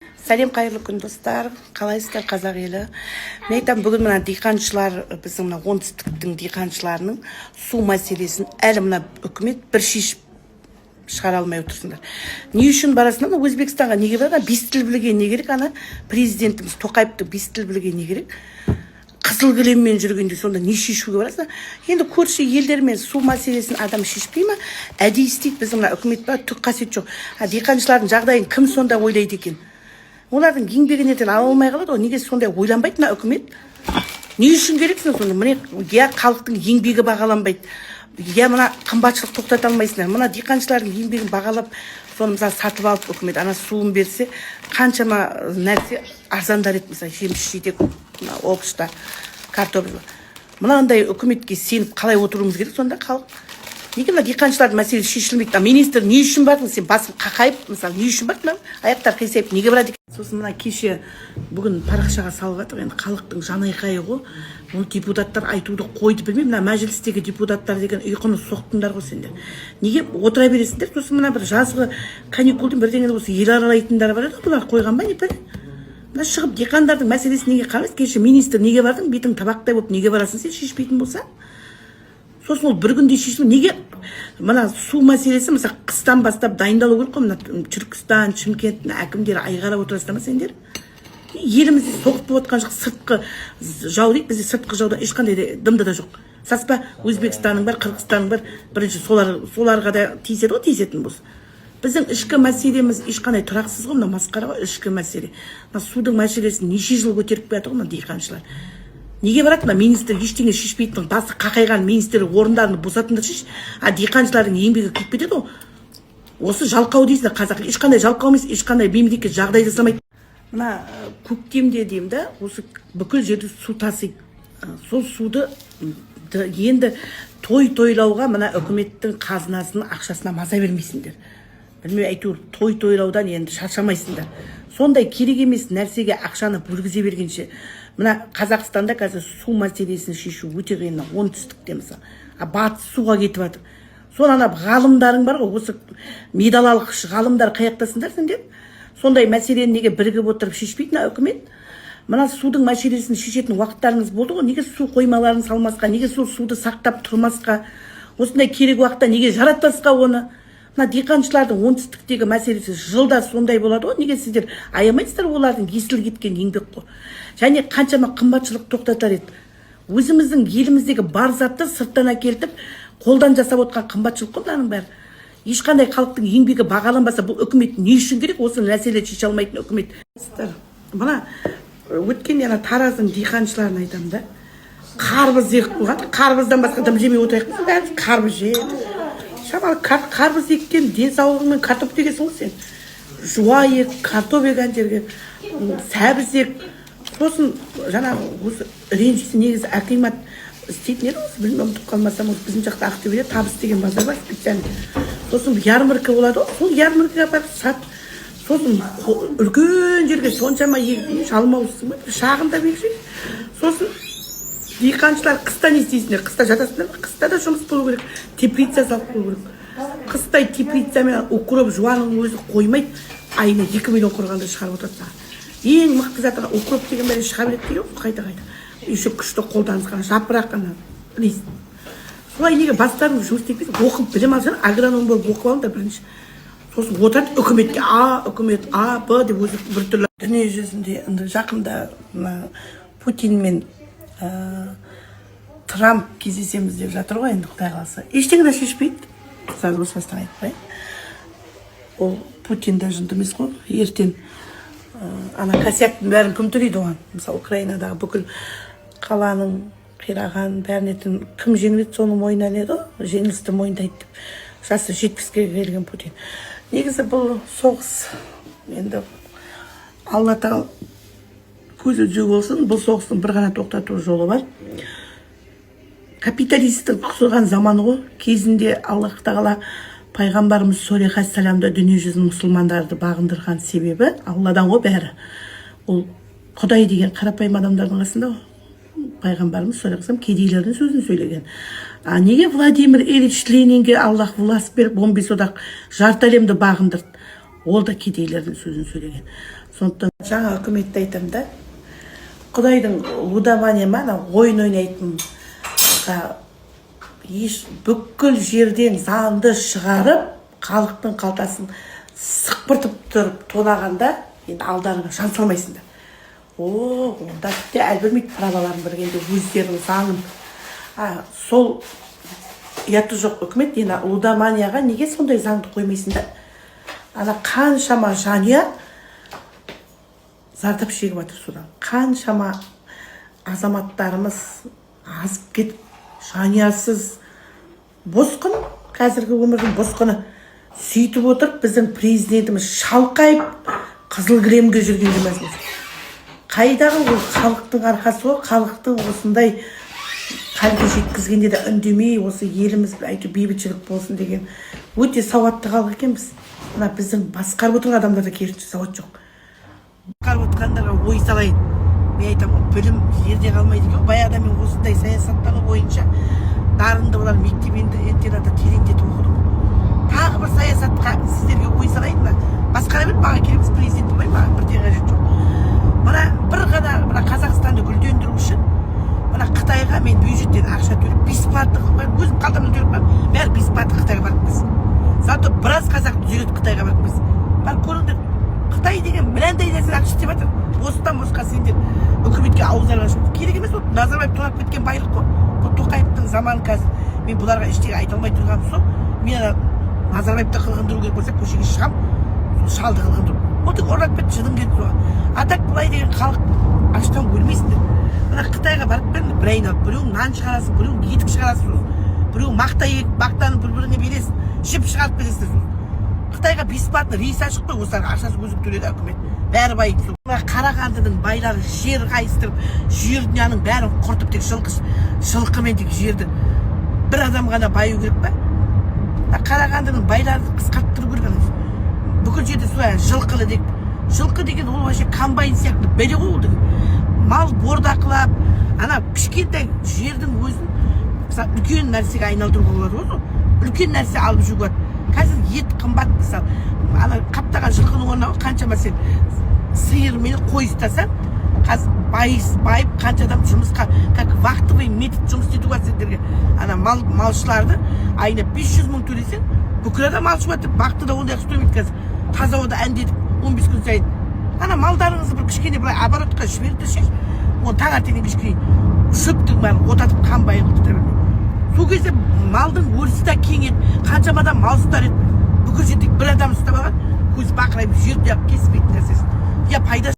Сәлем, қайырлы күн достар. Қалайсыздар, қазақ елі? Мен айтамын, бүгін мына диқаншылар, біздің мына оңтүстіктің диқаншыларының су мәселесін әлі мына үкімет бір шешіп шығара алмай отырсыңдар. Не үшін барасыңдар? Өзбекстанға неге барады? Бес тіл білуге не керек? Ана президентіміз Тоқаевты бес тіл білуге не керек? Қызыл кілеммен жүргенде сонда не шешуге барасың? Енді көрші елдермен су мәселесін адам шешпей ма? Әдейі істейді. Біздің мына үкімет бар, түк қасиет жоқ. Диқаншылардың жағдайын кім сонда ойлайды екен? Олардың еңбегінен ала алмай қалады ғой. Неге сондай ойланбайды мына үкімет? Не үшін керексің сонда? Міне, я халықтың еңбегі бағаланбайды. Я мына қымбатшылық тоқтата алмайсыңдар. Мына диқаншылардың еңбегін бағалап, соны мысалы сатып алып үкімет ана суын берсе, қаншама нәрсе арзандар еді, мысалы жеміс жидек, мына овощта, картоп. Мынандай үкіметке сеніп қалай отыруымыз керек сонда халық? Неге мына диқаншылардың мәселесі шешілмейді? Министр не үшін бардың? Сен басын қақайып, мысалы, не үшін бардың? Аяқтар қисайып, неге барады? Сосын мына кеше бүгін парақшаға салып жатыр, енді халықтың жанайқайы ғой. Оны депутаттар айтуды қойды, білмеймін. Мына мәжілістегі депутаттар деген ұйқыны соқтыңдар ғой сендер. Неге отыра бересіңдер? Сосын мына бір жазғы каникулдың бірдеңе осы ел аралайтындар бар еді, бұлар қойған ба не пәле? Мына шығып диқандардың мәселесін неге қарайсыз? Кеше министр неге бардың? Бетің табақтай болып неге барасың сен шешпейтін болса? Сосын ол бір күнде шешілмей, неге мына су мәселесі мысалы қыстан бастап дайындалу керек қой? Мына Түркістан, Шымкенттің әкімдері айғайлап отырасыздар ма сендер? Елімізде соғыс болып жатқан жоқ, сыртқы жау дейді, бізде сыртқы жаудан ешқандай дымды да жоқ. Саспа Өзбекстанның бар, Қырғызстанның бар, бірінші соларға да тиіседі ғой, тиісетін болса. Біздің ішкі мәселеміз ешқандай тұрақсыз ғой, мына масқара ғой ішкі мәселе. Мына судың мәселесін неше жыл көтеріп келе жатыр ғой мына диқаншылар. Неге барады? Мына министр ештеңе шешпейтін, басы қақайған министр орындарын босатыңдар шеш. Диқаншылардың еңбегі кетіп кетеді ғой. Осы жалқау дейсіңдер қазақ. Ешқандай жалқау емес, ешқандай мемлекет жағдай жасамайды. Мына көктемде деймін да, осы бүкіл жерді су тасиды. Сол суды енді тойлауға мына үкіметтің қазынасының ақшасына маза бермейсіңдер. Білмей әйтеуір тойлаудан енді шаршамайсыңдар. Сондай керек емес нәрсеге ақшаны бөлгізе бергенше, мына Қазақстанда қазір су мәселесін шешу өте қиын. Оңтүстікте мысалы, батыс суға кетіп жатыр. Сол ана ғалымдарың бар ғой, осы медаль алғыш ғалымдар қаяқтасыңдар сендер? Сондай мәселені неге бірігіп отырып шешпейді үкімет? Мына судың мәселесін шешетін уақыттарыңыз болды ғой, неге су қоймаларын салмасқа, неге сол суды сақтап тұрмасқа, осындай керек уақытта неге жаратпасқа оны? Мына диқаншылардың оңтүстіктегі мәселесі жылда сондай болады ғой, неге сіздер аямайсыздар? Олардың есіл кеткен еңбек қой. Және қаншама қымбатшылық тоқтатар еді. Өзіміздің еліміздегі бар затты сырттан әкелтіп, қолдан жасап отқан қымбатшылық қой мынаның бәрі. Ешқандай халықтың еңбегі бағаланбаса, бұл үкімет не үшін керек? Осы мәселені шеше алмайтын үкімет. Мына өткен Тараздың диқаншыларын айтамын да. Қарбыз егіп қойған, қарбыздан басқа дым жемей отырайық. Бәрі қарбыз жейді. Шамалы қарбыз еккен денсаулығымен картоп дегенсің ғой сен. Жуа ек, картоп егген жерге, сәбіз ек. Сосын жаңағы осы ренжісі негізі акимат істейтін еді осы, білмей ұмытып қалмасам, біздің жақта Ақтөбеде Табыс деген базар бар специально. Сосын ярмарка болады ғой, сол ярмаркаға барып сат. Сосын үлкен жерге соншама шалмаусың ба, шағында берші. Сосын диқаншылар қыста не істейсіңдер? Қыста жатасыңдар ма? Қыста да жұмыс болу керек, теплица салып қою керек. Қыстай теплицамен укроп жуаның өзі қоймайды, айына 2 миллион құрғанда шығарып отырады. Ең мықты затыға укроп деген бәрі шыға береді деген қайта-қайта. Еще күшті қолданыс қана, жапырақ қана. Солай неге бастарыңыз жұмыс істейді? Оқып білім алсаң, агроном болып оқып алыңдар бірінші. Сосын отырады үкіметке үкімет Б деп өзі біртүрлі. Дүние жүзінде жақында Путин мен Трамп кездесеміз деп жатыр ғой, енді Құдай қаласа. Ештеңе де шешпейді. Сразу осы бастан айтпай. Ол Путин да жынды емес қой. Ертең ана косяктың бәрін кім төлейді оған? Мысалы, Украинадағы бүкіл қаланың қираған бәрінетін кім жеңіледі, соны мойнынан еді ғой, жеңілісті мойындайды деп. Жасы 70-ке келген Путин. Негізі бұл соғыс, енді Алла тағала көзі жүзі болсын, бұл соғыстың бір ғана тоқтату жолы бар. Капиталистің құсырған заманы ғой, кезінде Аллах тағала пайғамбарымыз Солих алейхиссаламды дүние жүзінің мұсылмандарды бағындырған себебі Алладан ғой бәрі. Ол Құдай деген қарапайым адамдардың қасында пайғамбарымыз Солих алейхиссалам кедейлердің сөзін сөйлеген. Неге Владимир Ильич Ленинге Аллах власть беріп 15 одақ жарты әлемді бағындырды? Ол да кедейлердің сөзін сөйлеген. сондықтан жаңа үкіметті айтамын да, құдайдың лудомания ма, ойын ойнайтын бүкіл жерден заңды шығарып, халықтың қалтасын сықпыртып тұрып тонағанда, енді алдарыңа жан салмайсыңдар. Онда тіпті әлбірмейді праваларын бергенде өздерінің заңын. Сол ұяты жоқ үкімет, енді лудоманияға неге сондай заңды қоймайсыңдар? Қаншама жанұя зардап шегіп жатыр содан. Қаншама азаматтарымыз азып кетіп, жанұясыз босқын, қазіргі өмірдің босқыны. Сөйтіп отырып, біздің президентіміз шалқайып, қызыл кілемге жүрген демесіміз. Қайдағы ол халықтың арқасы, халықтың осындай халге жеткізгенде де үндемей, осы еліміз әйтеуір бейбітшілік болсын деген өте сауатты халық екенбіз. Мына біздің басқарып отырған адамдарда керісінше сауат жоқ. Басқарып отырғандарға ой салайын. Мен айтамын, білім жерде қалмайды екен. Баяғыда мен осындай саясаттану бойынша дарынды болар мектеп-интернатта тереңдетіп оқыдым. Тағы бір саясатқа сіздерге ой салайын ба? Басқара бер, маған керек емес, президент болмай, маған бірден қажет жоқ. Мына бір ғана Қазақстанды гүлдендіру үшін мына Қытайға мен бюджеттен ақша төлеп, бесплатно қылып, өзім қалтамнан төлеп қойып, бәрі бесплатно Қытайға барыппыз. Зато біраз қазақ жүреді Қытайға барыппыз. Бар көріңдер, Қытай деген мынандай нәрсе ақша істеп жатыр. Осыдан босқа сендер үкіметке ауыздарың ашып керек емес. Назарбаев тонап кеткен байлық қой. Бұл Тоқаевтың заманы қазір. Мен бұларға ештеңе айта алмай тұрғаным сол. Мен Назарбаевты қылғындыру керек болса, көшеге шығам, шалды қылғындыру. Отық орнап кетті, жыным кетті соған. Атак былай деген халық аштан өлмейсіңдер. Мына Қытайға барып беріңдер, бір айналып, біреуің нан шығарасың, біреуің етік шығарасың, біреуің мақта егіп, мақтаны бір-біріне бересің, жіп шығарып бересіңдер. Қытайға бесплатно рейс ашық қой, осыларға ақшасын өзің төледі үкімет. Бәрі байып. Қарағандының байлары жер қайыстырып, жер дүнияның бәрін құртып, тек жылқымен тек жерді бір адам ғана баю керек па? Қарағандының байларын қысқарттыру керек. Бүкіл жерде солай жылқылы деп. Жылқы деген ол вообще комбайн сияқты бәле ғой ол деген. Мал бордақылап, ана кішкентай жердің өзін үлкен нәрсеге айналдыруға болады ғой. Үлкен нәрсе алып жүруге. Қазір ет қымбат, мысалы, ана қаптаған жылқының орнына қаншама сен сиыр мен қой ұстасаң, қазір байып қанша адам жұмысқа, как вахтовый метод жұмыс істету бар сендерге. Ана малшыларды айына 500 мың төлесең, бүкіл адам малшы бар деп, бақты да ондай ұстамайды қазір. Таза ода әндетіп 15 күн сайын. Ана малдарыңызды бір кішкене былай оборотқа жіберді шеш, оны таңертеңнен кешке шөптің бәрін отатып қанбай қылып тұра бермей. Сол кезде малдың өрісі де кеңеді, қаншама адам мал ұстар еді. Бүкіл жерде бір адам ұстап алған, көз бақырайып жүрді, кеспейтін нәрсесін. Я пайда